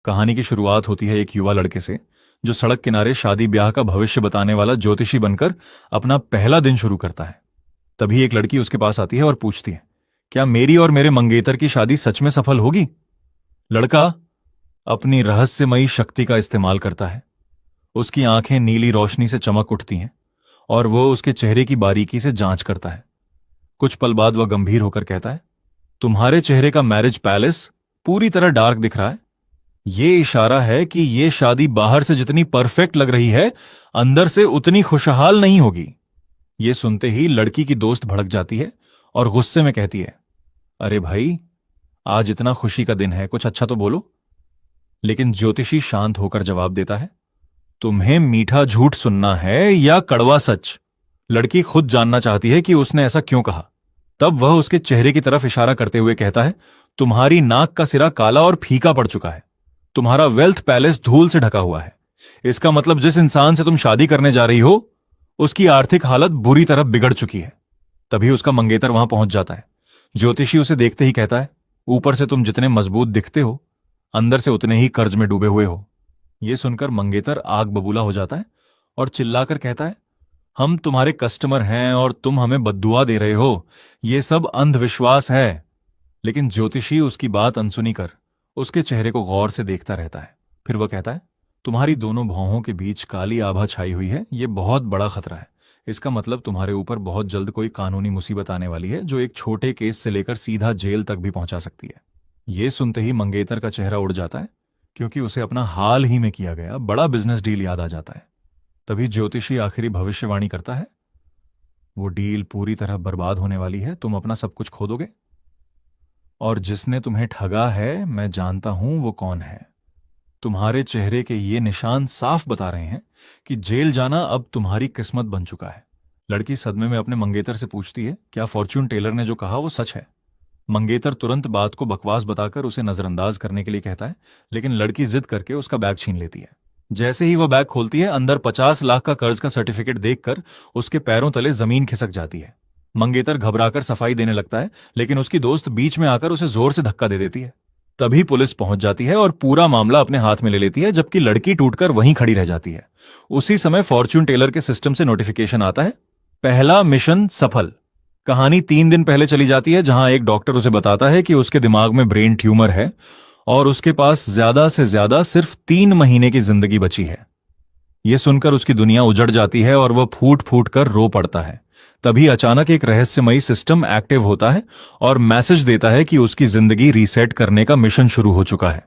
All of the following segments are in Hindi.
कहानी की शुरुआत होती है एक युवा लड़के से जो सड़क किनारे शादी ब्याह का भविष्य बताने वाला ज्योतिषी बनकर अपना पहला दिन शुरू करता है। तभी एक लड़की उसके पास आती है और पूछती है, क्या मेरी और मेरे मंगेतर की शादी सच में सफल होगी? लड़का अपनी रहस्यमयी शक्ति का इस्तेमाल करता है। उसकी आंखें नीली रोशनी से चमक उठती हैं और वो उसके चेहरे की बारीकी से जांच करता है। कुछ पल बाद वह गंभीर होकर कहता है, तुम्हारे चेहरे का मैरिज पैलेस पूरी तरह डार्क दिख रहा है। ये इशारा है कि ये शादी बाहर से जितनी परफेक्ट लग रही है, अंदर से उतनी खुशहाल नहीं होगी। ये सुनते ही लड़की की दोस्त भड़क जाती है और गुस्से में कहती है, अरे भाई, आज इतना खुशी का दिन है, कुछ अच्छा तो बोलो। लेकिन ज्योतिषी शांत होकर जवाब देता है, तुम्हें मीठा झूठ सुनना है या कड़वा सच? लड़की खुद जानना चाहती है कि उसने ऐसा क्यों कहा। तब वह उसके चेहरे की तरफ इशारा करते हुए कहता है, तुम्हारी नाक का सिरा काला और फीका पड़ चुका है। तुम्हारा वेल्थ पैलेस धूल से ढका हुआ है। इसका मतलब जिस इंसान से तुम शादी करने जा रही हो, उसकी आर्थिक हालत बुरी तरह बिगड़ चुकी है। तभी उसका मंगेतर वहां पहुंच जाता है। ज्योतिषी उसे देखते ही कहता है, ऊपर से तुम जितने मजबूत दिखते हो, अंदर से उतने ही कर्ज में डूबे हुए हो। यह सुनकर मंगेतर आग बबूला हो जाता है और चिल्लाकर कहता है, हम तुम्हारे कस्टमर हैं और तुम हमें बद्दुआ दे रहे हो। यह सब अंधविश्वास है। लेकिन ज्योतिषी उसकी बात अनसुनी कर उसके चेहरे को गौर से देखता रहता है। फिर वह कहता है, तुम्हारी दोनों भौहों के बीच काली आभा छाई हुई है। यह बहुत बड़ा खतरा है। इसका मतलब तुम्हारे ऊपर बहुत जल्द कोई कानूनी मुसीबत आने वाली है, जो एक छोटे केस से लेकर सीधा जेल तक भी पहुंचा सकती है। यह सुनते ही मंगेतर का चेहरा उड़ जाता है, क्योंकि उसे अपना हाल ही में किया गया बड़ा बिजनेस डील याद आ जाता है। तभी ज्योतिषी आखिरी भविष्यवाणी करता है, वो डील पूरी तरह बर्बाद होने वाली है। तुम अपना सब कुछ खो दोगे, और जिसने तुम्हें ठगा है, मैं जानता हूं वो कौन है। तुम्हारे चेहरे के ये निशान साफ बता रहे हैं कि जेल जाना अब तुम्हारी किस्मत बन चुका है। लड़की सदमे में अपने मंगेतर से पूछती है, क्या फॉर्च्यून टेलर ने जो कहा वो सच है? मंगेतर तुरंत बात को बकवास बताकर उसे नजरअंदाज करने के लिए कहता है, लेकिन लड़की जिद करके उसका बैग छीन लेती है। जैसे ही वह बैग खोलती है, अंदर 50 लाख का कर्ज का सर्टिफिकेट देखकर उसके पैरों तले जमीन खिसक जाती है। मंगेतर घबराकर सफाई देने लगता है, लेकिन उसकी दोस्त बीच में आकर उसे जोर से धक्का दे देती है। तभी पुलिस पहुंच जाती है और पूरा मामला अपने हाथ में ले लेती है, जबकि लड़की टूटकर वहीं खड़ी रह जाती है। उसी समय फॉर्च्यून टेलर के सिस्टम से नोटिफिकेशन आता है, पहला मिशन सफल। कहानी 3 दिन पहले चली जाती है, जहां एक डॉक्टर उसे बताता है कि उसके दिमाग में ब्रेन ट्यूमर है और उसके पास ज्यादा से ज्यादा सिर्फ 3 महीने की जिंदगी बची है। यह सुनकर उसकी दुनिया उजड़ जाती है और वह फूट फूट कर रो पड़ता है। तभी अचानक एक रहस्यमयी सिस्टम एक्टिव होता है और मैसेज देता है कि उसकी जिंदगी रीसेट करने का मिशन शुरू हो चुका है।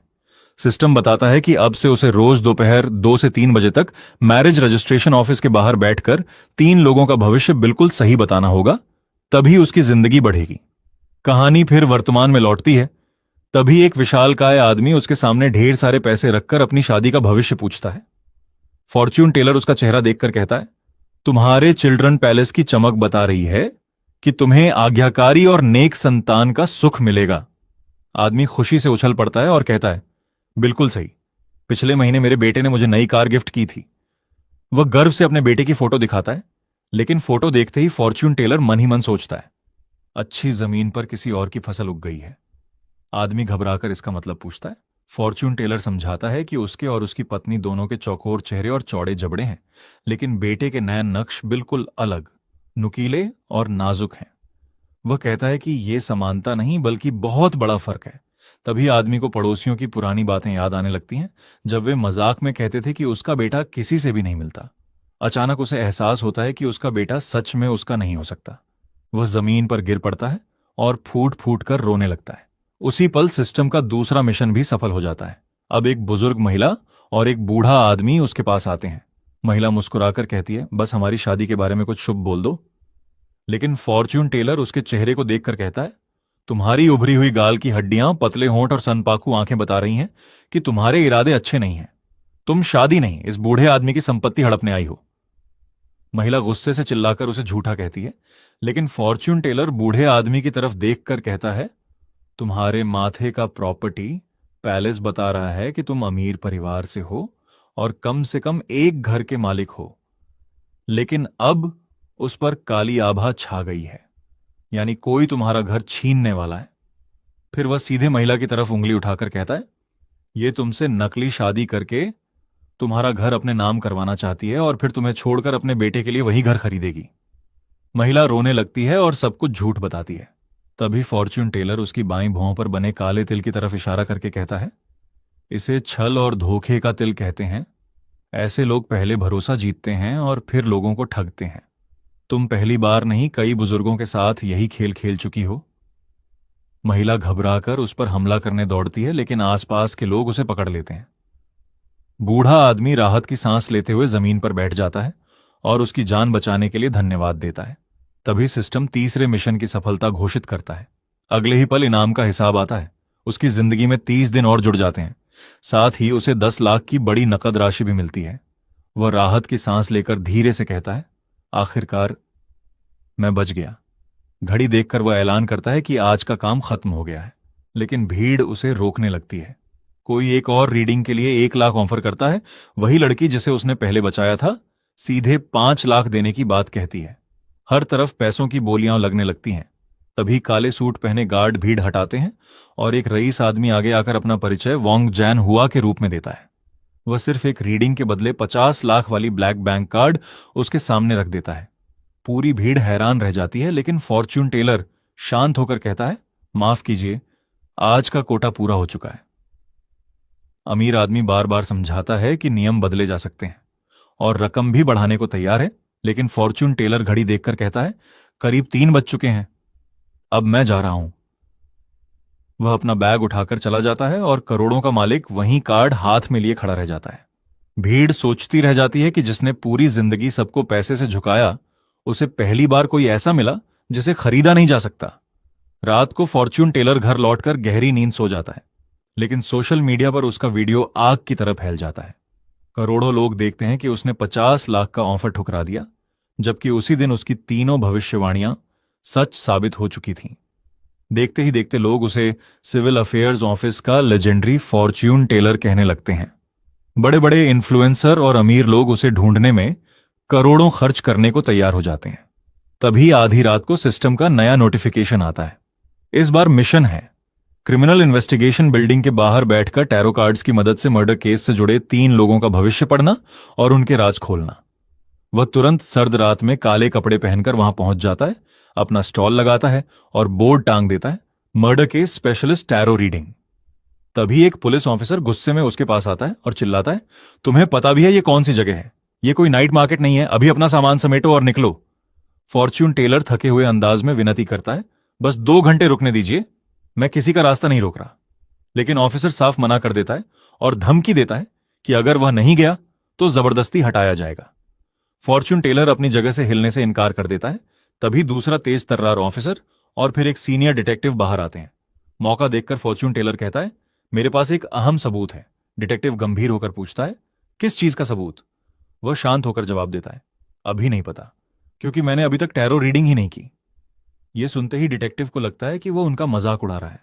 सिस्टम बताता है कि अब से उसे रोज दोपहर 2 से 3 बजे तक मैरिज रजिस्ट्रेशन ऑफिस के बाहर बैठकर 3 लोगों का भविष्य बिल्कुल सही बताना होगा, तभी उसकी जिंदगी बढ़ेगी। कहानी फिर वर्तमान में लौटती है। तभी एक विशालकाय आदमी उसके सामने ढेर सारे पैसे रखकर अपनी शादी का भविष्य पूछता है। फॉर्च्यून टेलर उसका चेहरा देखकर कहता है, तुम्हारे चिल्ड्रन पैलेस की चमक बता रही है कि तुम्हें आज्ञाकारी और नेक संतान का सुख मिलेगा। आदमी खुशी से उछल पड़ता है और कहता है, बिल्कुल सही। पिछले महीने मेरे बेटे ने मुझे नई कार गिफ्ट की थी। वह गर्व से अपने बेटे की फोटो दिखाता है, लेकिन फोटो देखते ही फॉर्च्यून टेलर मन ही मन सोचता है, अच्छी जमीन पर किसी और की फसल उग गई है। आदमी घबराकर इसका मतलब पूछता है। फॉर्च्यून टेलर समझाता है कि उसके और उसकी पत्नी दोनों के चौकोर चेहरे और चौड़े जबड़े हैं, लेकिन बेटे के नयन नक्श बिल्कुल अलग, नुकीले और नाजुक हैं। वह कहता है कि यह समानता नहीं बल्कि बहुत बड़ा फर्क है। तभी आदमी को पड़ोसियों की पुरानी बातें याद आने लगती हैं, जब वे मजाक में कहते थे कि उसका बेटा किसी से भी नहीं मिलता। अचानक उसे एहसास होता है कि उसका बेटा सच में उसका नहीं हो सकता। वह जमीन पर गिर पड़ता है और फूट फूट कर रोने लगता है। उसी पल सिस्टम का दूसरा मिशन भी सफल हो जाता है। अब एक बुजुर्ग महिला और एक बूढ़ा आदमी उसके पास आते हैं। महिला मुस्कुराकर कहती है, बस हमारी शादी के बारे में कुछ शुभ बोल दो। लेकिन फॉर्च्यून टेलर उसके चेहरे को देखकर कहता है, तुम्हारी उभरी हुई गाल की हड्डियां, पतले होंठ और सनपाकू आंखें बता रही हैं कि तुम्हारे इरादे अच्छे नहीं हैं। तुम शादी नहीं, इस बूढ़े आदमी की संपत्ति हड़पने आई हो। महिला गुस्से से चिल्लाकर उसे झूठा कहती है, लेकिन फॉर्च्यून टेलर बूढ़े आदमी की तरफ देखकर कहता है, तुम्हारे माथे का प्रॉपर्टी पैलेस बता रहा है कि तुम अमीर परिवार से हो और कम से कम एक घर के मालिक हो, लेकिन अब उस पर काली आभा छा गई है, यानी कोई तुम्हारा घर छीनने वाला है। फिर वह सीधे महिला की तरफ उंगली उठाकर कहता है, ये तुमसे नकली शादी करके तुम्हारा घर अपने नाम करवाना चाहती है और फिर तुम्हें छोड़कर अपने बेटे के लिए वही घर खरीदेगी। महिला रोने लगती है और सब कुछ झूठ बताती है। तभी फॉर्च्यून टेलर उसकी बाईं भौं पर बने काले तिल की तरफ इशारा करके कहता है, इसे छल और धोखे का तिल कहते हैं। ऐसे लोग पहले भरोसा जीतते हैं और फिर लोगों को ठगते हैं। तुम पहली बार नहीं, कई बुजुर्गों के साथ यही खेल खेल चुकी हो। महिला घबराकर उस पर हमला करने दौड़ती है, लेकिन आसपास के लोग उसे पकड़ लेते हैं। बूढ़ा आदमी राहत की सांस लेते हुए जमीन पर बैठ जाता है और उसकी जान बचाने के लिए धन्यवाद देता है। तभी सिस्टम तीसरे मिशन की सफलता घोषित करता है। अगले ही पल इनाम का हिसाब आता है। उसकी जिंदगी में 30 दिन और जुड़ जाते हैं। साथ ही उसे 10 लाख की बड़ी नकद राशि भी मिलती है। वह राहत की सांस लेकर धीरे से कहता है, आखिरकार मैं बच गया। घड़ी देखकर वह ऐलान करता है कि आज का काम खत्म हो गया है। लेकिन भीड़ उसे रोकने लगती है। कोई एक और रीडिंग के लिए 1 लाख ऑफर करता है। वही लड़की जिसे उसने पहले बचाया था सीधे 5 लाख देने की बात कहती है। हर तरफ पैसों की बोलियां लगने लगती हैं। तभी काले सूट पहने गार्ड भीड़ हटाते हैं और एक रईस आदमी आगे आकर अपना परिचय वोंग जैन हुआ के रूप में देता है। वह सिर्फ एक रीडिंग के बदले 50 लाख वाली ब्लैक बैंक कार्ड उसके सामने रख देता है। पूरी भीड़ हैरान रह जाती है, लेकिन फॉर्च्यून टेलर शांत होकर कहता है, माफ कीजिए, आज का कोटा पूरा हो चुका है। अमीर आदमी बार बार समझाता है कि नियम बदले जा सकते हैं और रकम भी बढ़ाने को तैयार है, लेकिन फॉर्च्यून टेलर घड़ी देखकर कहता है, करीब 3 बज चुके हैं, अब मैं जा रहा हूं। वह अपना बैग उठाकर चला जाता है और करोड़ों का मालिक वहीं कार्ड हाथ में लिए खड़ा रह जाता है। भीड़ सोचती रह जाती है कि जिसने पूरी जिंदगी सबको पैसे से झुकाया, उसे पहली बार कोई ऐसा मिला जिसे खरीदा नहीं जा सकता। रात को फॉर्च्यून टेलर घर लौटकर गहरी नींद सो जाता है, लेकिन सोशल मीडिया पर उसका वीडियो आग की तरह फैल जाता है। करोड़ों लोग देखते हैं कि उसने 50 लाख का ऑफर ठुकरा दिया, जबकि उसी दिन उसकी तीनों भविष्यवाणियां सच साबित हो चुकी थीं। देखते ही देखते लोग उसे सिविल अफेयर्स ऑफिस का लेजेंडरी फॉर्च्यून टेलर कहने लगते हैं। बड़े बड़े इन्फ्लुएंसर और अमीर लोग उसे ढूंढने में करोड़ों खर्च करने को तैयार हो जाते हैं। तभी आधी रात को सिस्टम का नया नोटिफिकेशन आता है। इस बार मिशन है क्रिमिनल इन्वेस्टिगेशन बिल्डिंग के बाहर बैठकर टैरो कार्ड्स की मदद से मर्डर केस से जुड़े 3 लोगों का भविष्य पढ़ना और उनके राज खोलना। वह तुरंत सर्द रात में काले कपड़े पहनकर वहां पहुंच जाता है, अपना स्टॉल लगाता है और बोर्ड टांग देता है, murder case specialist tarot reading. तभी एक पुलिस ऑफिसर गुस्से में उसके पास आता है और चिल्लाता है, तुम्हें पता भी है ये कौन सी जगह है? ये कोई नाइट मार्केट नहीं है, अभी अपना सामान समेटो और निकलो। फॉर्च्यून टेलर थके हुए अंदाज में विनती करता है, बस 2 घंटे रुकने दीजिए, मैं किसी का रास्ता नहीं रोक रहा। लेकिन ऑफिसर साफ मना कर देता है और धमकी देता है कि अगर वह नहीं गया तो जबरदस्ती हटाया जाएगा। फॉर्च्यून टेलर अपनी जगह से हिलने से इनकार कर देता है। तभी दूसरा तेज तर्रार ऑफिसर और फिर एक सीनियर डिटेक्टिव बाहर आते हैं। मौका देखकर फॉर्च्यून टेलर कहता है, मेरे पास एक अहम सबूत है। डिटेक्टिव गंभीर होकर पूछता है, किस चीज का सबूत? वह शांत होकर जवाब देता है, अभी नहीं पता, क्योंकि मैंने अभी तक टैरो रीडिंग ही नहीं की। यह सुनते ही डिटेक्टिव को लगता है कि वह उनका मजाक उड़ा रहा है।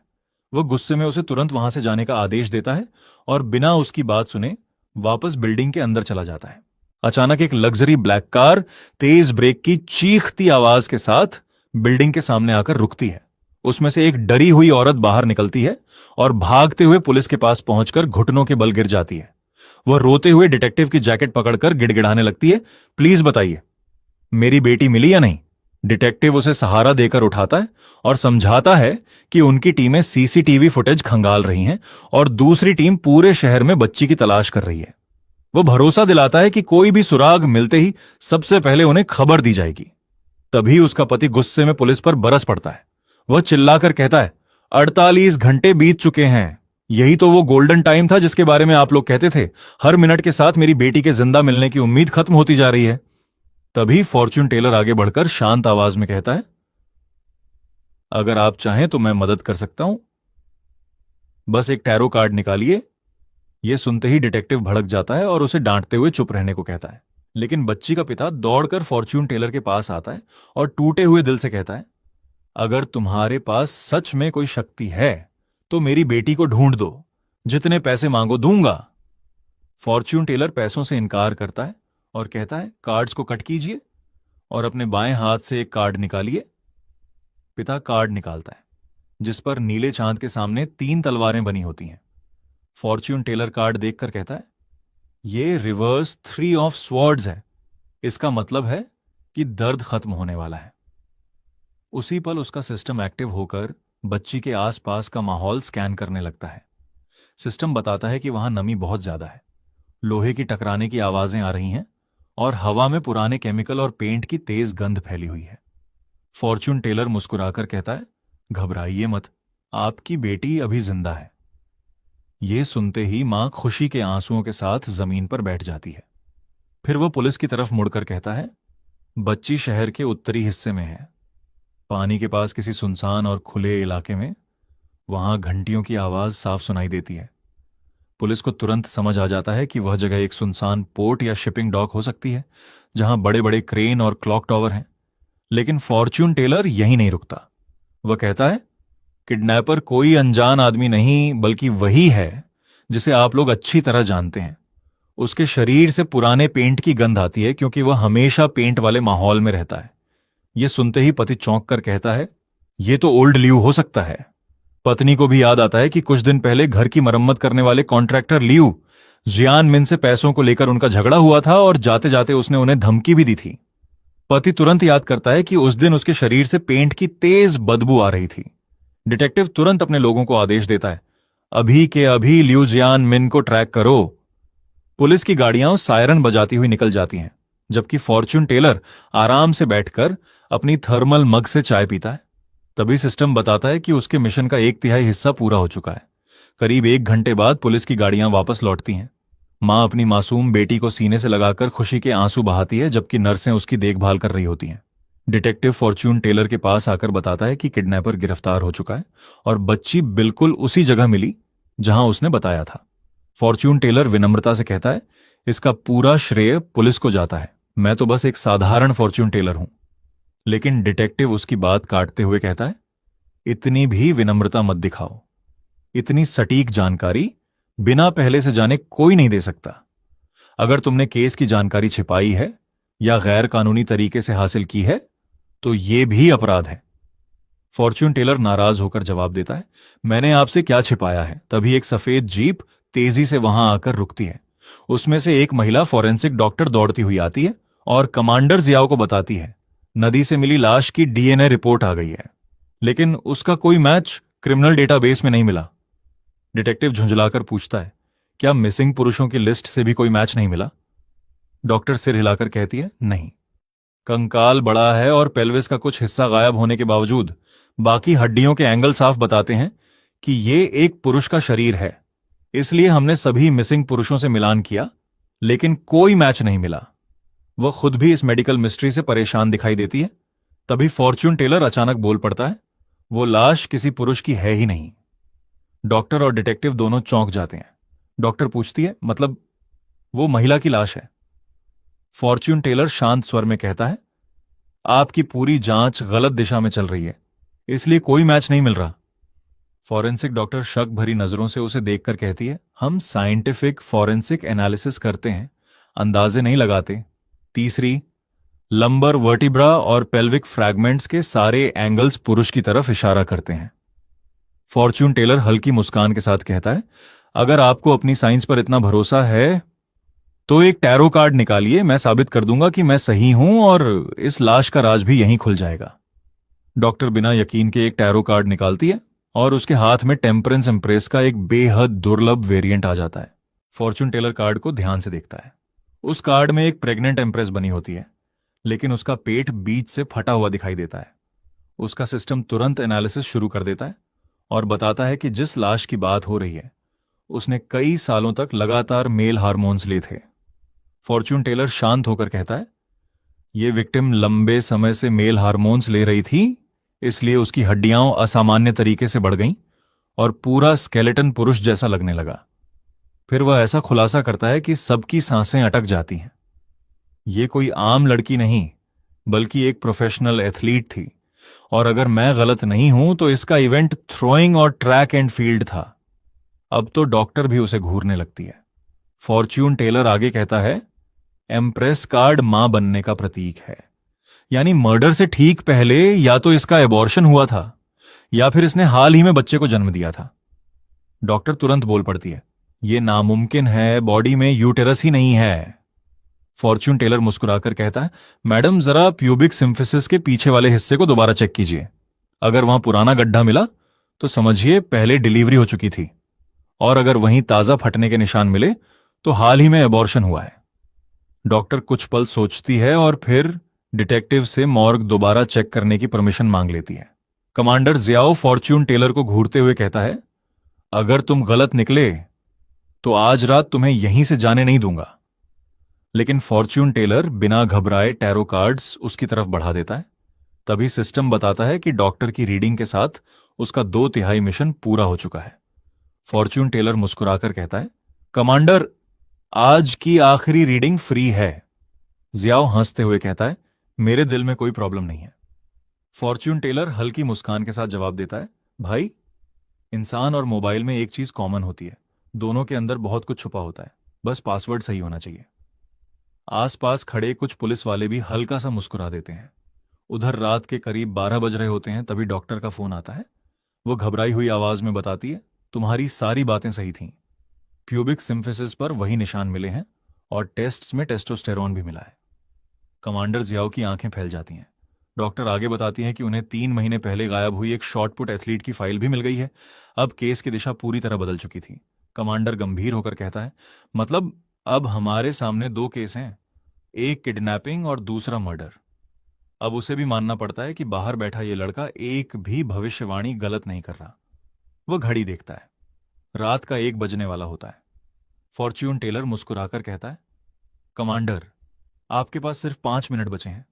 वह गुस्से में उसे तुरंत वहां से जाने का आदेश देता है और बिना उसकी बात सुने वापस बिल्डिंग के अंदर चला जाता है। अचानक एक लग्जरी ब्लैक कार तेज ब्रेक की चीखती आवाज के साथ बिल्डिंग के सामने आकर रुकती है। उसमें से एक डरी हुई औरत बाहर निकलती है और भागते हुए पुलिस के पास पहुंचकर घुटनों के बल गिर जाती है। वह रोते हुए डिटेक्टिव की जैकेट पकड़कर गिड़गिड़ाने लगती है, प्लीज बताइए, मेरी बेटी मिली या नहीं? डिटेक्टिव उसे सहारा देकर उठाता है और समझाता है कि उनकी टीमें सीसीटीवी फुटेज खंगाल रही हैं और दूसरी टीम पूरे शहर में बच्ची की तलाश कर रही है। वो भरोसा दिलाता है कि कोई भी सुराग मिलते ही सबसे पहले उन्हें खबर दी जाएगी। तभी उसका पति गुस्से में पुलिस पर बरस पड़ता है। वह चिल्लाकर कहता है, 48 घंटे बीत चुके हैं, यही तो वो गोल्डन टाइम था जिसके बारे में आप लोग कहते थे। हर मिनट के साथ मेरी बेटी के जिंदा मिलने की उम्मीद खत्म होती जा रही है। तभी फॉर्च्यून टेलर आगे बढ़कर शांत आवाज में कहता है, अगर आप चाहें तो मैं मदद कर सकता हूं, बस एक टैरो कार्ड निकालिए। यह सुनते ही डिटेक्टिव भड़क जाता है और उसे डांटते हुए चुप रहने को कहता है। लेकिन बच्ची का पिता दौड़कर फॉर्च्यून टेलर के पास आता है और टूटे हुए दिल से कहता है, अगर तुम्हारे पास सच में कोई शक्ति है तो मेरी बेटी को ढूंढ दो, जितने पैसे मांगो दूंगा। फॉर्च्यून टेलर पैसों से इनकार करता है और कहता है, कार्ड्स को कट कीजिए और अपने बाएं हाथ से एक कार्ड निकालिए। पिता कार्ड निकालता है जिस पर नीले चांद के सामने 3 तलवारें बनी होती हैं। फॉर्च्यून टेलर कार्ड देखकर कहता है, ये रिवर्स 3 ऑफ स्वॉर्ड्स है। इसका मतलब है कि दर्द खत्म होने वाला है। उसी पल उसका सिस्टम एक्टिव होकर बच्ची के आसपास का माहौल स्कैन करने लगता है। सिस्टम बताता है कि वहां नमी बहुत ज्यादा है, लोहे की टकराने की आवाजें आ रही हैं और हवा में पुराने केमिकल और पेंट की तेज गंध फैली हुई है। फॉर्च्यून टेलर मुस्कुराकर कहता है, घबराइए मत, आपकी बेटी अभी जिंदा है। यह सुनते ही मां खुशी के आंसुओं के साथ जमीन पर बैठ जाती है। फिर वह पुलिस की तरफ मुड़कर कहता है, बच्ची शहर के उत्तरी हिस्से में है, पानी के पास किसी सुनसान और खुले इलाके में। वहां घंटियों की आवाज साफ सुनाई देती है। पुलिस को तुरंत समझ आ जाता है कि वह जगह एक सुनसान पोर्ट या शिपिंग डॉक हो सकती है, जहां बड़े बड़े क्रेन और क्लॉक टावर हैं। लेकिन फॉर्च्यून टेलर यहीं नहीं रुकता। वह कहता है, किडनैपर कोई अनजान आदमी नहीं, बल्कि वही है जिसे आप लोग अच्छी तरह जानते हैं। उसके शरीर से पुराने पेंट की गंध आती है, क्योंकि वह हमेशा पेंट वाले माहौल में रहता है। यह सुनते ही पति चौंक कर कहता है, यह तो ओल्ड लियू हो सकता है। पत्नी को भी याद आता है कि कुछ दिन पहले घर की मरम्मत करने वाले कॉन्ट्रैक्टर लियू जियान मिन से पैसों को लेकर उनका झगड़ा हुआ था और जाते जाते उसने उन्हें धमकी भी दी थी। पति तुरंत याद करता है कि उस दिन उसके शरीर से पेंट की तेज बदबू आ रही थी। डिटेक्टिव तुरंत अपने लोगों को आदेश देता है, अभी के अभी लियू जियान मिन को ट्रैक करो। पुलिस की गाड़ियां सायरन बजाती हुई निकल जाती हैं, जबकि फॉर्च्यून टेलर आराम से बैठकर अपनी थर्मल मग से चाय पीता है। तभी सिस्टम बताता है कि उसके मिशन का 1/3 हिस्सा पूरा हो चुका है। करीब 1 घंटे बाद पुलिस की गाड़ियां वापस लौटती हैं। मां अपनी मासूम बेटी को सीने से लगाकर खुशी के आंसू बहाती है, जबकि नर्सें उसकी देखभाल कर रही होती हैं। डिटेक्टिव फॉर्च्यून टेलर के पास आकर बताता है कि किडनैपर गिरफ्तार हो चुका है और बच्ची बिल्कुल उसी जगह मिली जहां उसने बताया था। फॉर्च्यून टेलर विनम्रता से कहता है, इसका पूरा श्रेय पुलिस को जाता है, मैं तो बस एक साधारण फॉर्च्यून टेलर हूं। लेकिन डिटेक्टिव उसकी बात काटते हुए कहता है, इतनी भी विनम्रता मत दिखाओ। इतनी सटीक जानकारी बिना पहले से जाने कोई नहीं दे सकता। अगर तुमने केस की जानकारी छिपाई है या गैर कानूनी तरीके से हासिल की है, तो यह भी अपराध है। फॉर्च्यून टेलर नाराज होकर जवाब देता है, मैंने आपसे क्या छिपाया है। तभी एक सफेद जीप तेजी से वहां आकर रुकती है। उसमें से एक महिला फॉरेंसिक डॉक्टर दौड़ती हुई आती है और कमांडर जियाओ को बताती है, नदी से मिली लाश की डीएनए रिपोर्ट आ गई है, लेकिन उसका कोई मैच क्रिमिनल डेटाबेस में नहीं मिला। डिटेक्टिव झुंझलाकर पूछता है, क्या मिसिंग पुरुषों की लिस्ट से भी कोई मैच नहीं मिला? डॉक्टर सिर हिलाकर कहती है, नहीं। कंकाल बड़ा है और पेल्विस का कुछ हिस्सा गायब होने के बावजूद बाकी हड्डियों के एंगल साफ बताते हैं कि यह एक पुरुष का शरीर है। इसलिए हमने सभी मिसिंग पुरुषों से मिलान किया, लेकिन कोई मैच नहीं मिला। वह खुद भी इस मेडिकल मिस्ट्री से परेशान दिखाई देती है। तभी फॉर्च्यून टेलर अचानक बोल पड़ता है, वो लाश किसी पुरुष की है ही नहीं। डॉक्टर और डिटेक्टिव दोनों चौंक जाते हैं। डॉक्टर पूछती है, मतलब वो महिला की लाश है? फॉर्च्यून टेलर शांत स्वर में कहता है, आपकी पूरी जांच गलत दिशा में चल रही है, इसलिए कोई मैच नहीं मिल रहा। फॉरेंसिक डॉक्टर शक भरी नजरों से उसे देखकर कहती है, हम साइंटिफिक फॉरेंसिक एनालिसिस करते हैं, अंदाजे नहीं लगाते। तीसरी, लंबर वर्टिब्रा और पेल्विक फ्रैगमेंट्स के सारे एंगल्स पुरुष की तरफ इशारा करते हैं। फॉर्च्यून टेलर हल्की मुस्कान के साथ कहता है, अगर आपको अपनी साइंस पर इतना भरोसा है तो एक टैरो कार्ड निकालिए, मैं साबित कर दूंगा कि मैं सही हूं और इस लाश का राज भी यहीं खुल जाएगा। डॉक्टर बिना यकीन के एक टैरो कार्ड निकालती है और उसके हाथ में टेम्परेंस एम्प्रेस का एक बेहद दुर्लभ वेरिएंट आ जाता है। फॉर्च्यून टेलर कार्ड को ध्यान से देखता है। उस कार्ड में एक प्रेग्नेंट एम्प्रेस बनी होती है, लेकिन उसका पेट बीच से फटा हुआ दिखाई देता है। उसका सिस्टम तुरंत एनालिसिस शुरू कर देता है और बताता है कि जिस लाश की बात हो रही है उसने कई सालों तक लगातार मेल हार्मोन्स लिए थे। फॉर्च्यून टेलर शांत होकर कहता है, यह विक्टिम लंबे समय से मेल हार्मोन्स ले रही थी, इसलिए उसकी हड्डियां असामान्य तरीके से बढ़ गईं और पूरा स्केलेटन पुरुष जैसा लगने लगा। फिर वह ऐसा खुलासा करता है कि सबकी सांसें अटक जाती हैं। यह कोई आम लड़की नहीं, बल्कि एक प्रोफेशनल एथलीट थी, और अगर मैं गलत नहीं हूं तो इसका इवेंट थ्रोइंग और ट्रैक एंड फील्ड था। अब तो डॉक्टर भी उसे घूरने लगती है। फॉर्च्यून टेलर आगे कहता है, एम्प्रेस कार्ड मां बनने का प्रतीक है, यानी मर्डर से ठीक पहले या तो इसका एबॉर्शन हुआ था या फिर इसने हाल ही में बच्चे को जन्म दिया था। डॉक्टर तुरंत बोल पड़ती है, ये नामुमकिन है, बॉडी में यूटेरस ही नहीं है। फॉर्च्यून टेलर मुस्कुराकर कहता है, मैडम जरा प्यूबिक सिम्फिसिस के पीछे वाले हिस्से को दोबारा चेक कीजिए। अगर वहां पुराना गड्ढा मिला तो समझिए पहले डिलीवरी हो चुकी थी, और अगर वहीं ताजा फटने के निशान मिले तो हाल ही में एबॉर्शन हुआ है। डॉक्टर कुछ पल सोचती है और फिर डिटेक्टिव से मॉर्ग दोबारा चेक करने की परमिशन मांग लेती है। कमांडर जियाओ फॉर्च्यून टेलर को घूरते हुए कहता है, अगर तुम गलत निकले तो आज रात तुम्हें यहीं से जाने नहीं दूंगा। लेकिन फॉर्च्यून टेलर बिना घबराए टैरो कार्ड्स उसकी तरफ बढ़ा देता है। तभी सिस्टम बताता है कि डॉक्टर की रीडिंग के साथ उसका 2/3 मिशन पूरा हो चुका है। फॉर्च्यून टेलर मुस्कुराकर कहता है, कमांडर आज की आखिरी रीडिंग फ्री है। जियाओ हंसते हुए कहता है, मेरे दिल में कोई प्रॉब्लम नहीं है। फॉर्च्यून टेलर हल्की मुस्कान के साथ जवाब देता है, भाई इंसान और मोबाइल में एक चीज कॉमन होती है, दोनों के अंदर बहुत कुछ छुपा होता है, बस पासवर्ड सही होना चाहिए। आसपास खड़े कुछ पुलिस वाले भी हल्का सा मुस्कुरा देते हैं। उधर रात के करीब 12 बज रहे होते हैं, तभी डॉक्टर का फोन आता है। वो घबराई हुई आवाज में बताती है, तुम्हारी सारी बातें सही थीं। प्यूबिक सिम्फिसिस पर वही निशान मिले हैं और टेस्ट्स में टेस्टोस्टेरोन भी मिला है। कमांडर जियाओ की आंखें फैल जाती हैं। डॉक्टर आगे बताती हैं कि उन्हें 3 महीने पहले गायब हुई एक शॉटपुट एथलीट की फाइल भी मिल गई है। अब केस की दिशा पूरी तरह बदल चुकी थी। कमांडर गंभीर होकर कहता है, मतलब अब हमारे सामने 2 केस हैं, एक किडनैपिंग और दूसरा मर्डर। अब उसे भी मानना पड़ता है कि बाहर बैठा ये लड़का एक भी भविष्यवाणी गलत नहीं कर रहा। वह घड़ी देखता है, रात का 1 बजने वाला होता है। फॉर्च्यून टेलर मुस्कुराकर कहता है, कमांडर आपके पास सिर्फ 5 मिनट बचे हैं।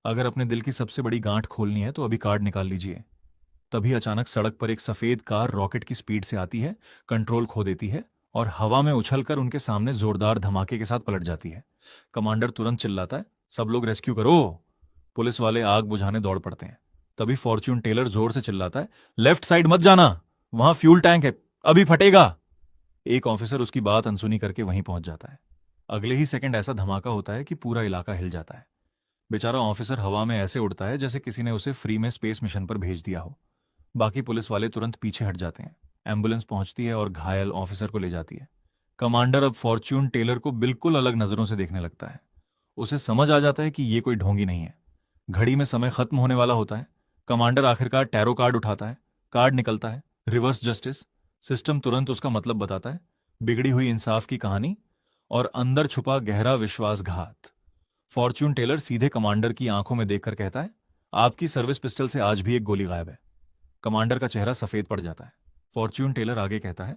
अगर अपने दिल की सबसे बड़ी गांठ खोलनी है तो अभी कार्ड निकाल लीजिए। तभी अचानक सड़क पर एक सफेद कार रॉकेट की स्पीड से आती है, कंट्रोल खो देती है और हवा में उछलकर उनके सामने जोरदार धमाके के साथ पलट जाती है। कमांडर तुरंत चिल्लाता है, सब लोग रेस्क्यू करो। पुलिस वाले आग बुझाने दौड़ पड़ते हैं। तभी फॉर्च्यून टेलर जोर से चिल्लाता है, लेफ्ट साइड मत जाना, वहां फ्यूल टैंक है, अभी फटेगा। एक ऑफिसर उसकी बात अनसुनी करके वहीं पहुंच जाता है। अगले ही सेकंड ऐसा धमाका होता है कि पूरा इलाका हिल जाता है। बेचारा ऑफिसर हवा में ऐसे उड़ता है जैसे किसी ने उसे फ्री में स्पेस मिशन पर भेज दिया हो। बाकी पुलिस वाले तुरंत पीछे हट जाते हैं। एम्बुलेंस पहुंचती है और घायल ऑफिसर को ले जाती है। कमांडर अब फॉर्च्यून टेलर को बिल्कुल अलग नजरों से देखने लगता है। उसे समझ आ जाता है कि ये कोई ढोंगी नहीं है। घड़ी में समय खत्म होने वाला होता है। कमांडर आखिरकार टैरो कार्ड उठाता है। कार्ड निकलता है, रिवर्स जस्टिस। सिस्टम तुरंत उसका मतलब बताता है, बिगड़ी हुई इंसाफ की कहानी और अंदर छुपा गहरा विश्वासघात। फॉर्च्यून टेलर सीधे कमांडर की आंखों में देखकर कहता है, आपकी सर्विस पिस्टल से आज भी एक गोली गायब है। कमांडर का चेहरा सफेद पड़ जाता है। फॉर्च्यून टेलर आगे कहता है,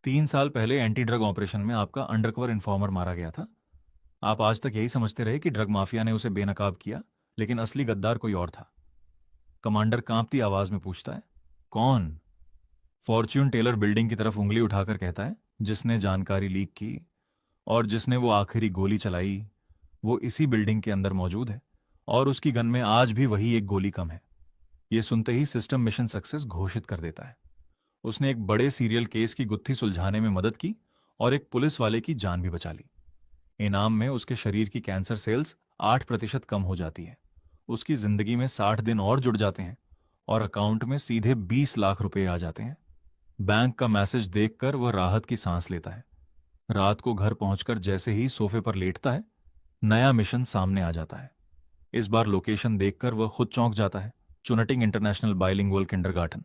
3 साल पहले एंटी ड्रग ऑपरेशन में आपका अंडरकवर इन्फॉर्मर मारा गया था। आप आज तक यही समझते रहे कि ड्रग माफिया ने उसे बेनकाब किया, लेकिन असली गद्दार कोई और था। कमांडर कांपती आवाज में पूछता है, कौन? फॉर्च्यून टेलर बिल्डिंग की तरफ उंगली उठाकर कहता है, जिसने जानकारी लीक की और जिसने वो आखिरी गोली चलाई, वो इसी बिल्डिंग के अंदर मौजूद है और उसकी गन में आज भी वही एक गोली कम है। ये सुनते ही सिस्टम मिशन सक्सेस घोषित कर देता है। उसने एक बड़े सीरियल केस की गुत्थी सुलझाने में मदद की और एक पुलिस वाले की जान भी बचा ली। इनाम में उसके शरीर की कैंसर सेल्स 8% कम हो जाती है। उसकी जिंदगी में 60 दिन और जुड़ जाते हैं और अकाउंट में सीधे 20 लाख रुपए आ जाते हैं। बैंक का मैसेज देखकर वह राहत की सांस लेता है। रात को घर पहुंचकर जैसे ही सोफे पर लेटता है, नया मिशन सामने आ जाता है। इस बार लोकेशन देखकर वह खुद चौंक जाता है, चुनटिंग इंटरनेशनल बाइलिंगुअल किंडरगार्टन।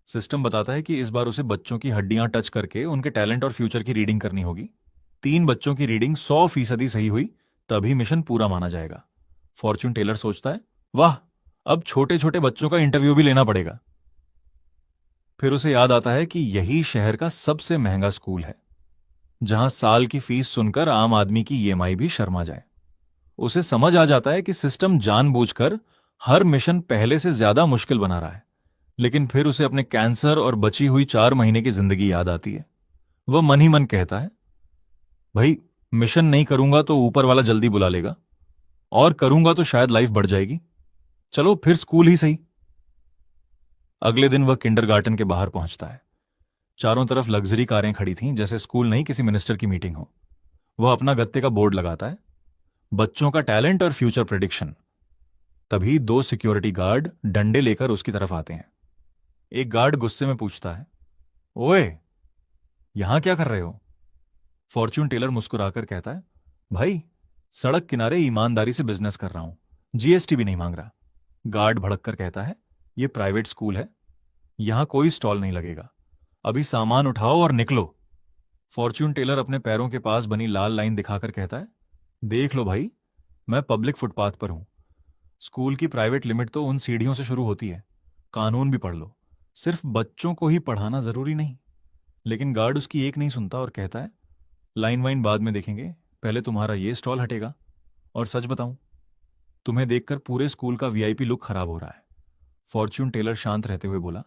सिस्टम बताता है कि इस बार उसे बच्चों की हड्डियां टच करके उनके टैलेंट और फ्यूचर की रीडिंग करनी होगी। 3 बच्चों की रीडिंग 100% सही हुई, तभी मिशन पूरा माना जाएगा। फॉर्च्यून टेलर सोचता है, वाह, अब छोटे छोटे बच्चों का इंटरव्यू भी लेना पड़ेगा। फिर उसे याद आता है कि यही शहर का सबसे महंगा स्कूल है, जहां साल की फीस सुनकर आम आदमी की ईएमआई भी शर्मा जाए। उसे समझ आ जाता है कि सिस्टम जानबूझकर हर मिशन पहले से ज्यादा मुश्किल बना रहा है। लेकिन फिर उसे अपने कैंसर और बची हुई 4 महीने की जिंदगी याद आती है। वह मन ही मन कहता है, भाई मिशन नहीं करूंगा तो ऊपर वाला जल्दी बुला लेगा, और करूंगा तो शायद लाइफ बढ़ जाएगी। चलो फिर स्कूल ही सही। अगले दिन वह किंडरगार्टन के बाहर पहुंचता है। चारों तरफ लग्जरी कारें खड़ी थीं, जैसे स्कूल नहीं किसी मिनिस्टर की मीटिंग हो। वह अपना गत्ते का बोर्ड लगाता है, बच्चों का टैलेंट और फ्यूचर प्रेडिक्शन। तभी 2 सिक्योरिटी गार्ड डंडे लेकर उसकी तरफ आते हैं। एक गार्ड गुस्से में पूछता है, ओए, यहां क्या कर रहे हो? फॉर्च्यून टेलर मुस्कुराकर कहता है, भाई सड़क किनारे ईमानदारी से बिजनेस कर रहा हूं, जीएसटी भी नहीं मांग रहा। गार्ड भड़क कर कहता है, ये प्राइवेट स्कूल है, यहां कोई स्टॉल नहीं लगेगा, अभी सामान उठाओ और निकलो। फॉर्च्यून टेलर अपने पैरों के पास बनी लाल लाइन दिखाकर कहता है, देख लो भाई, मैं पब्लिक फुटपाथ पर हूं। स्कूल की प्राइवेट लिमिट तो उन सीढ़ियों से शुरू होती है, कानून भी पढ़ लो, सिर्फ बच्चों को ही पढ़ाना जरूरी नहीं। लेकिन गार्ड उसकी एक नहीं सुनता और कहता है, लाइन वाइन बाद में देखेंगे, पहले तुम्हारा ये स्टॉल हटेगा। और सच बताऊं, तुम्हें देखकर पूरे स्कूल का वीआईपी लुक खराब हो रहा है। फॉर्च्यून टेलर शांत रहते हुए बोला,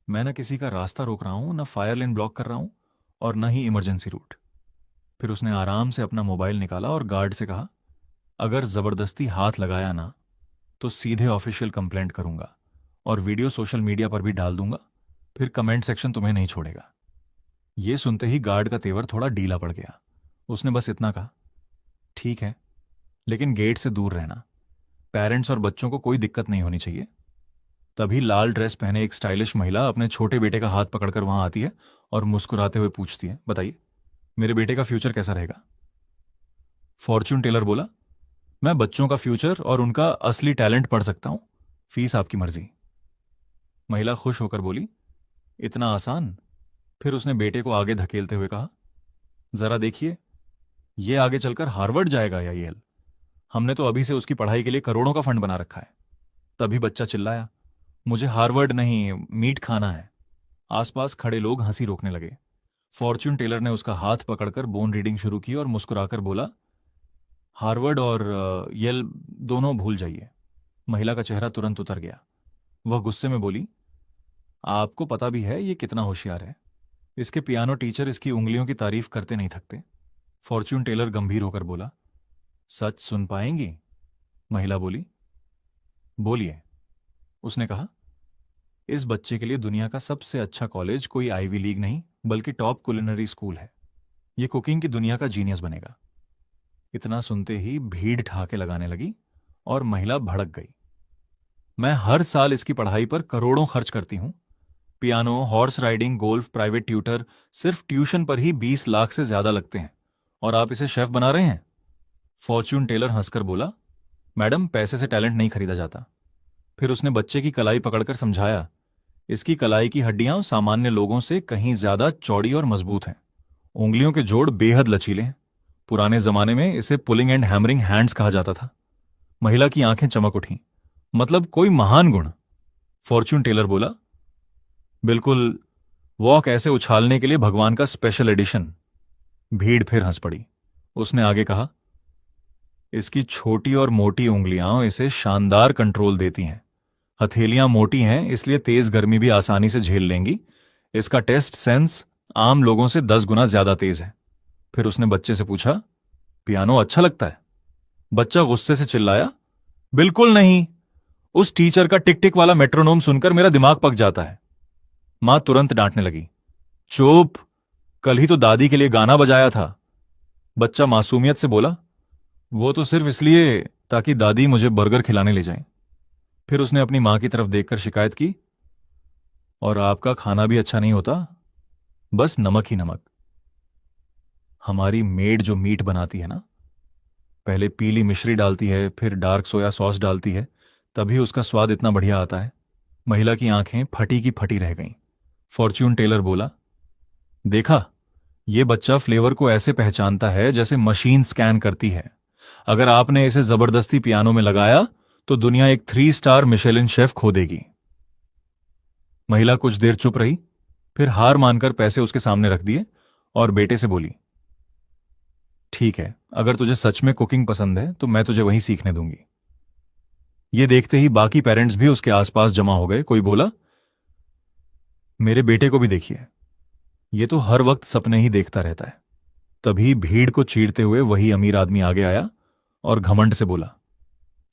मैं न किसी का रास्ता रोक रहा हूं, न फायर लेन ब्लॉक कर रहा हूं, और न ही इमरजेंसी रूट। फिर उसने आराम से अपना मोबाइल निकाला और गार्ड से कहा, अगर जबरदस्ती हाथ लगाया ना तो सीधे ऑफिशियल कंप्लेंट करूंगा और वीडियो सोशल मीडिया पर भी डाल दूंगा, फिर कमेंट सेक्शन तुम्हें नहीं छोड़ेगा। यह सुनते ही गार्ड का तेवर थोड़ा ढीला पड़ गया। उसने बस इतना कहा, ठीक है, लेकिन गेट से दूर रहना, पेरेंट्स और बच्चों को कोई दिक्कत नहीं होनी चाहिए। तभी लाल ड्रेस पहने एक स्टाइलिश महिला अपने छोटे बेटे का हाथ पकड़कर वहां आती है और मुस्कुराते हुए पूछती है, बताइए मेरे बेटे का फ्यूचर कैसा रहेगा। फॉर्च्यून टेलर बोला, मैं बच्चों का फ्यूचर और उनका असली टैलेंट पढ़ सकता हूं, फीस आपकी मर्जी। महिला खुश होकर बोली, इतना आसान। फिर उसने बेटे को आगे धकेलते हुए कहा, जरा देखिए, ये आगे चलकर हार्वर्ड जाएगा या येल। हमने तो अभी से उसकी पढ़ाई के लिए करोड़ों का फंड बना रखा है। तभी बच्चा चिल्लाया, मुझे हार्वर्ड नहीं, मीट खाना है। आसपास खड़े लोग हंसी रोकने लगे। फॉर्च्यून टेलर ने उसका हाथ पकड़कर बोन रीडिंग शुरू की और मुस्कुराकर बोला, हार्वर्ड और येल दोनों भूल जाइए। महिला का चेहरा तुरंत उतर गया। वह गुस्से में बोली, आपको पता भी है ये कितना होशियार है, इसके पियानो टीचर इसकी उंगलियों की तारीफ करते नहीं थकते। फॉर्च्यून टेलर गंभीर होकर बोला, सच सुन पाएंगी? महिला बोली, बोलिए। उसने कहा, इस बच्चे के लिए दुनिया का सबसे अच्छा कॉलेज कोई आईवी लीग नहीं बल्कि टॉप कुलिनरी स्कूल है। ये कुकिंग की दुनिया का जीनियस बनेगा। इतना सुनते ही भीड़ ठहाके लगाने लगी और महिला भड़क गई। मैं हर साल इसकी पढ़ाई पर करोड़ों खर्च करती हूं, piano, horse riding, golf, private tutor, सिर्फ ट्यूशन पर ही 20 लाख से ज्यादा लगते हैं, और आप इसे शेफ बना रहे हैं। फॉर्च्यून टेलर हंसकर बोला, मैडम पैसे से टैलेंट नहीं खरीदा जाता। फिर उसने बच्चे की कलाई पकड़कर समझाया, इसकी कलाई की हड्डियां सामान्य लोगों से कहीं ज्यादा चौड़ी और मजबूत हैं। उंगलियों के जोड़ बेहद लचीले हैं। पुराने जमाने में इसे पुलिंग एंड हैमरिंग हैंड्स कहा जाता था। महिला की आंखें चमक उठी, मतलब कोई महान गुण। फॉर्च्यून टेलर बोला, बिल्कुल, वॉक ऐसे उछालने के लिए भगवान का स्पेशल एडिशन। भीड़ फिर हंस पड़ी। उसने आगे कहा, इसकी छोटी और मोटी उंगलियां इसे शानदार कंट्रोल देती हैं। हथेलियां मोटी हैं इसलिए तेज गर्मी भी आसानी से झेल लेंगी। इसका टेस्ट सेंस आम लोगों से 10 गुना ज्यादा तेज है। फिर उसने बच्चे से पूछा, पियानो अच्छा लगता है? बच्चा गुस्से से चिल्लाया, बिल्कुल नहीं, उस टीचर का टिक टिक वाला मेट्रोनोम सुनकर मेरा दिमाग पक जाता है। मां तुरंत डांटने लगी, चुप, कल ही तो दादी के लिए गाना बजाया था। बच्चा मासूमियत से बोला, वो तो सिर्फ इसलिए ताकि दादी मुझे बर्गर खिलाने ले जाएं। फिर उसने अपनी मां की तरफ देखकर शिकायत की, और आपका खाना भी अच्छा नहीं होता, बस नमक ही नमक। हमारी मेड जो मीट बनाती है ना, पहले पीली मिश्री डालती है, फिर डार्क सोया सॉस डालती है, तभी उसका स्वाद इतना बढ़िया आता है। महिला की आंखें फटी की फटी रह गईं। फॉर्च्यून टेलर बोला, देखा, यह बच्चा फ्लेवर को ऐसे पहचानता है जैसे मशीन स्कैन करती है। अगर आपने इसे जबरदस्ती पियानो में लगाया तो दुनिया एक 3 स्टार मिशेलिन शेफ खो देगी। महिला कुछ देर चुप रही, फिर हार मानकर पैसे उसके सामने रख दिए और बेटे से बोली, ठीक है, अगर तुझे सच में कुकिंग पसंद है तो मैं तुझे वहीं सीखने दूंगी। ये देखते ही बाकी पेरेंट्स भी उसके आसपास जमा हो गए। कोई बोला, मेरे बेटे को भी देखिए, ये तो हर वक्त सपने ही देखता रहता है। तभी भीड़ को चीरते हुए वही अमीर आदमी आगे आया और घमंड से बोला,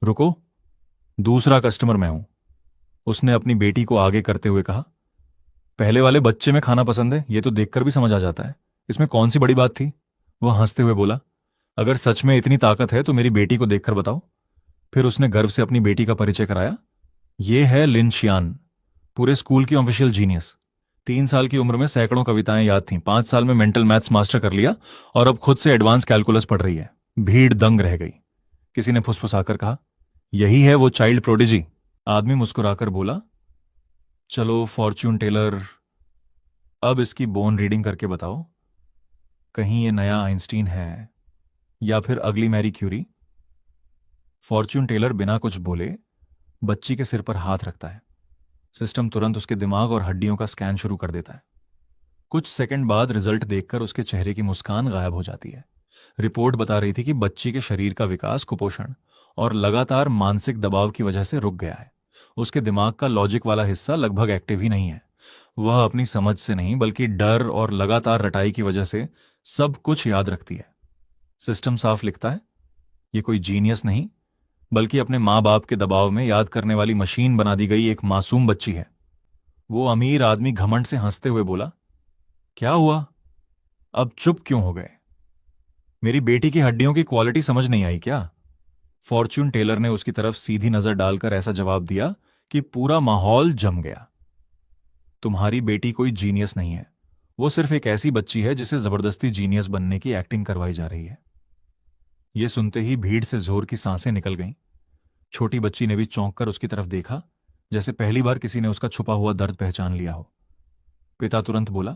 रुको, दूसरा कस्टमर मैं हूं। उसने अपनी बेटी को आगे करते हुए कहा, पहले वाले बच्चे में खाना पसंद है, ये तो देखकर भी समझ आ जाता है, इसमें कौन सी बड़ी बात थी। वह हंसते हुए बोला, अगर सच में इतनी ताकत है तो मेरी बेटी को देखकर बताओ। फिर उसने गर्व से अपनी बेटी का परिचय कराया, यह है लिन शियान, पूरे स्कूल की ऑफिशियल जीनियस। 3 साल की उम्र में सैकड़ों कविताएं याद थीं, 5 साल में मेंटल मैथ्स मास्टर कर लिया और अब खुद से एडवांस कैलकुलस पढ़ रही है। भीड़ दंग रह गई। किसी ने फुसफुसाकर कहा, यही है वो चाइल्ड प्रोडिजी। आदमी मुस्कुराकर बोला, चलो फॉर्च्यून टेलर, अब इसकी बोन रीडिंग करके बताओ, कहीं ये नया आइंस्टीन है या फिर अगली मैरी क्यूरी। फॉर्च्यून टेलर बिना कुछ बोले बच्ची के सिर पर हाथ रखता है। सिस्टम तुरंत उसके दिमाग और हड्डियों का स्कैन शुरू कर देता है। कुछ सेकंड बाद रिजल्ट देखकर उसके चेहरे की मुस्कान गायब हो जाती है। रिपोर्ट बता रही थी कि बच्ची के शरीर का विकास कुपोषण और लगातार मानसिक दबाव की वजह से रुक गया है। उसके दिमाग का लॉजिक वाला हिस्सा लगभग एक्टिव ही नहीं है। वह अपनी समझ से नहीं बल्कि डर और लगातार रटाई की वजह से सब कुछ याद रखती है। सिस्टम साफ लिखता है, ये कोई जीनियस नहीं बल्कि अपने माँ बाप के दबाव में याद करने वाली मशीन बना दी गई एक मासूम बच्ची है। वो अमीर आदमी घमंड से हंसते हुए बोला, क्या हुआ, अब चुप क्यों हो गए? मेरी बेटी की हड्डियों की क्वालिटी समझ नहीं आई क्या? फॉर्च्यून टेलर ने उसकी तरफ सीधी नजर डालकर ऐसा जवाब दिया कि पूरा माहौल जम गया। तुम्हारी बेटी कोई जीनियस नहीं है, वो सिर्फ एक ऐसी बच्ची है जिसे जबरदस्ती जीनियस बनने की एक्टिंग करवाई जा रही है। यह सुनते ही भीड़ से जोर की सांसें निकल गईं। छोटी बच्ची ने भी चौंक कर उसकी तरफ देखा, जैसे पहली बार किसी ने उसका छुपा हुआ दर्द पहचान लिया हो। पिता तुरंत बोला,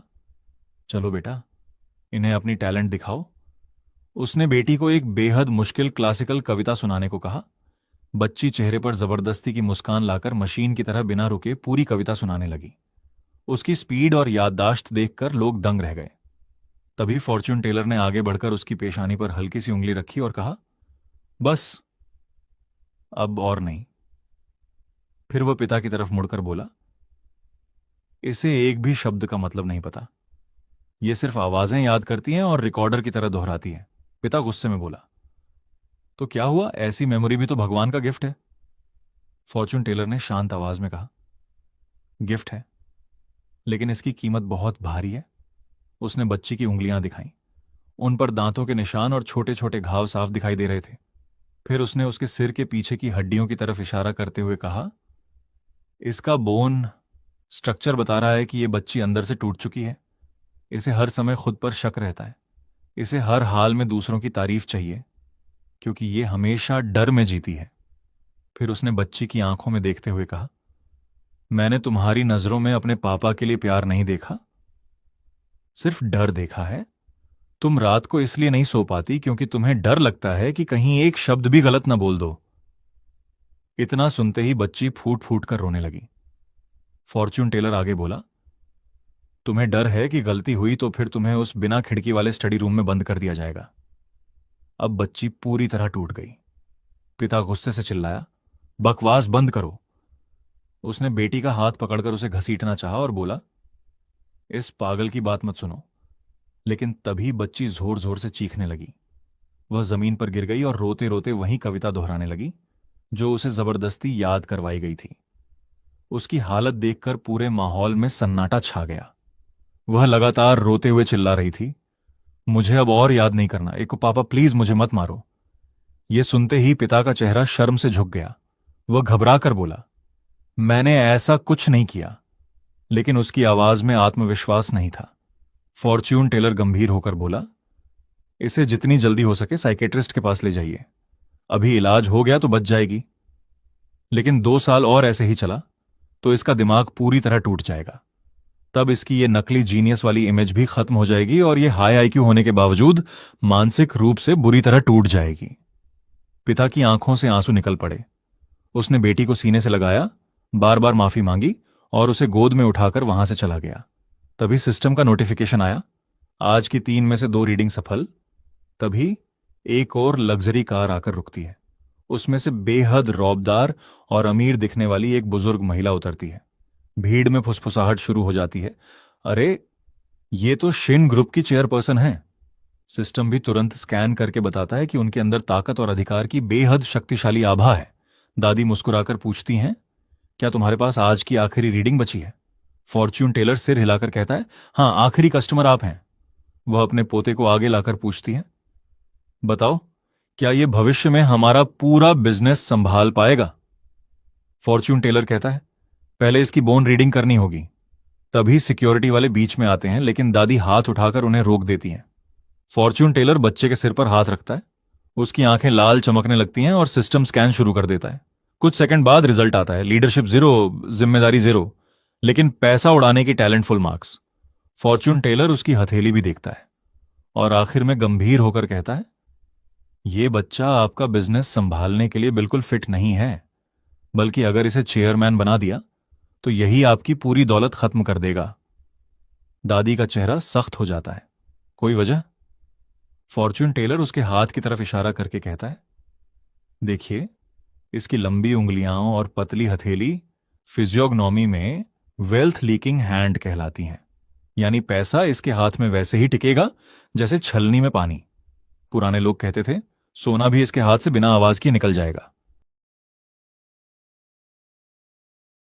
चलो बेटा, इन्हें अपनी टैलेंट दिखाओ। उसने बेटी को एक बेहद मुश्किल क्लासिकल कविता सुनाने को कहा। बच्ची चेहरे पर जबरदस्ती की मुस्कान लाकर मशीन की तरह बिना रुके पूरी कविता सुनाने लगी। उसकी स्पीड और याददाश्त देखकर लोग दंग रह गए। तभी फॉर्च्यून टेलर ने आगे बढ़कर उसकी पेशानी पर हल्की सी उंगली रखी और कहा, बस, अब और नहीं। फिर वह पिता की तरफ मुड़कर बोला, इसे एक भी शब्द का मतलब नहीं पता, ये सिर्फ आवाजें याद करती हैं और रिकॉर्डर की तरह दोहराती है। पिता गुस्से में बोला, तो क्या हुआ, ऐसी मेमोरी भी तो भगवान का गिफ्ट है। फॉर्च्यून टेलर ने शांत आवाज में कहा, गिफ्ट है, लेकिन इसकी कीमत बहुत भारी है। उसने बच्ची की उंगलियां दिखाईं। उन पर दांतों के निशान और छोटे छोटे घाव साफ दिखाई दे रहे थे। फिर उसने उसके सिर के पीछे की हड्डियों की तरफ इशारा करते हुए कहा, इसका बोन स्ट्रक्चर बता रहा है कि यह बच्ची अंदर से टूट चुकी है। इसे हर समय खुद पर शक रहता है। इसे हर हाल में दूसरों की तारीफ चाहिए, क्योंकि ये हमेशा डर में जीती है। फिर उसने बच्ची की आंखों में देखते हुए कहा, मैंने तुम्हारी नजरों में अपने पापा के लिए प्यार नहीं देखा, सिर्फ डर देखा है। तुम रात को इसलिए नहीं सो पाती क्योंकि तुम्हें डर लगता है कि कहीं एक शब्द भी गलत ना बोल दो। इतना सुनते ही बच्ची फूट फूट कर रोने लगी। फॉर्च्यून टेलर आगे बोला, तुम्हें डर है कि गलती हुई तो फिर तुम्हें उस बिना खिड़की वाले स्टडी रूम में बंद कर दिया जाएगा। अब बच्ची पूरी तरह टूट गई। पिता गुस्से से चिल्लाया, बकवास बंद करो। उसने बेटी का हाथ पकड़कर उसे घसीटना चाहा और बोला, इस पागल की बात मत सुनो। लेकिन तभी बच्ची जोर जोर से चीखने लगी। वह जमीन पर गिर गई और रोते रोते वही कविता दोहराने लगी जो उसे जबरदस्ती याद करवाई गई थी। उसकी हालत देखकर पूरे माहौल में सन्नाटा छा गया। वह लगातार रोते हुए चिल्ला रही थी, मुझे अब और याद नहीं करना, एको पापा प्लीज मुझे मत मारो। यह सुनते ही पिता का चेहरा शर्म से झुक गया। वह घबरा कर बोला, मैंने ऐसा कुछ नहीं किया। लेकिन उसकी आवाज में आत्मविश्वास नहीं था। फॉर्च्यून टेलर गंभीर होकर बोला, इसे जितनी जल्दी हो सके साइकेट्रिस्ट के पास ले जाइए। अभी इलाज हो गया तो बच जाएगी, लेकिन 2 साल और ऐसे ही चला तो इसका दिमाग पूरी तरह टूट जाएगा। तब इसकी ये नकली जीनियस वाली इमेज भी खत्म हो जाएगी और ये हाई आईक्यू होने के बावजूद मानसिक रूप से बुरी तरह टूट जाएगी। पिता की आंखों से आंसू निकल पड़े। उसने बेटी को सीने से लगाया, बार बार माफी मांगी और उसे गोद में उठाकर वहां से चला गया। तभी सिस्टम का नोटिफिकेशन आया, आज की 3 में से 2 रीडिंग सफल। तभी एक और लग्जरी कार आकर रुकती है। उसमें से बेहद रौबदार और अमीर दिखने वाली एक बुजुर्ग महिला उतरती है। भीड़ में फुसफुसाहट शुरू हो जाती है, अरे ये तो शिन ग्रुप की चेयरपर्सन है। सिस्टम भी तुरंत स्कैन करके बताता है कि उनके अंदर ताकत और अधिकार की बेहद शक्तिशाली आभा है। दादी मुस्कुराकर पूछती हैं, क्या तुम्हारे पास आज की आखिरी रीडिंग बची है? फॉर्च्यून टेलर सिर हिलाकर कहता है, हां, आखिरी कस्टमर आप हैं। वह अपने पोते को आगे लाकर पूछती है, बताओ क्या यह भविष्य में हमारा पूरा बिजनेस संभाल पाएगा? फॉर्च्यून टेलर कहता है, पहले इसकी बोन रीडिंग करनी होगी। तभी सिक्योरिटी वाले बीच में आते हैं, लेकिन दादी हाथ उठाकर उन्हें रोक देती हैं। फॉर्च्यून टेलर बच्चे के सिर पर हाथ रखता है, उसकी आंखें लाल चमकने लगती हैं और सिस्टम स्कैन शुरू कर देता है। कुछ सेकंड बाद रिजल्ट आता है, लीडरशिप 0, जिम्मेदारी 0, लेकिन पैसा उड़ाने की टैलेंटफुल मार्क्स। फॉर्च्यून टेलर उसकी हथेली भी देखता है और आखिर में गंभीर होकर कहता है, ये बच्चा आपका बिजनेस संभालने के लिए बिल्कुल फिट नहीं है, बल्कि अगर इसे चेयरमैन बना दिया तो यही आपकी पूरी दौलत खत्म कर देगा। दादी का चेहरा सख्त हो जाता है। कोई वजह? फॉर्च्यून टेलर उसके हाथ की तरफ इशारा करके कहता है, देखिए, इसकी लंबी उंगलियां और पतली हथेली फिजियोग्नॉमी में वेल्थ लीकिंग हैंड कहलाती हैं। यानी पैसा इसके हाथ में वैसे ही टिकेगा जैसे छलनी में पानी। पुराने लोग कहते थे, सोना भी इसके हाथ से बिना आवाज के निकल जाएगा।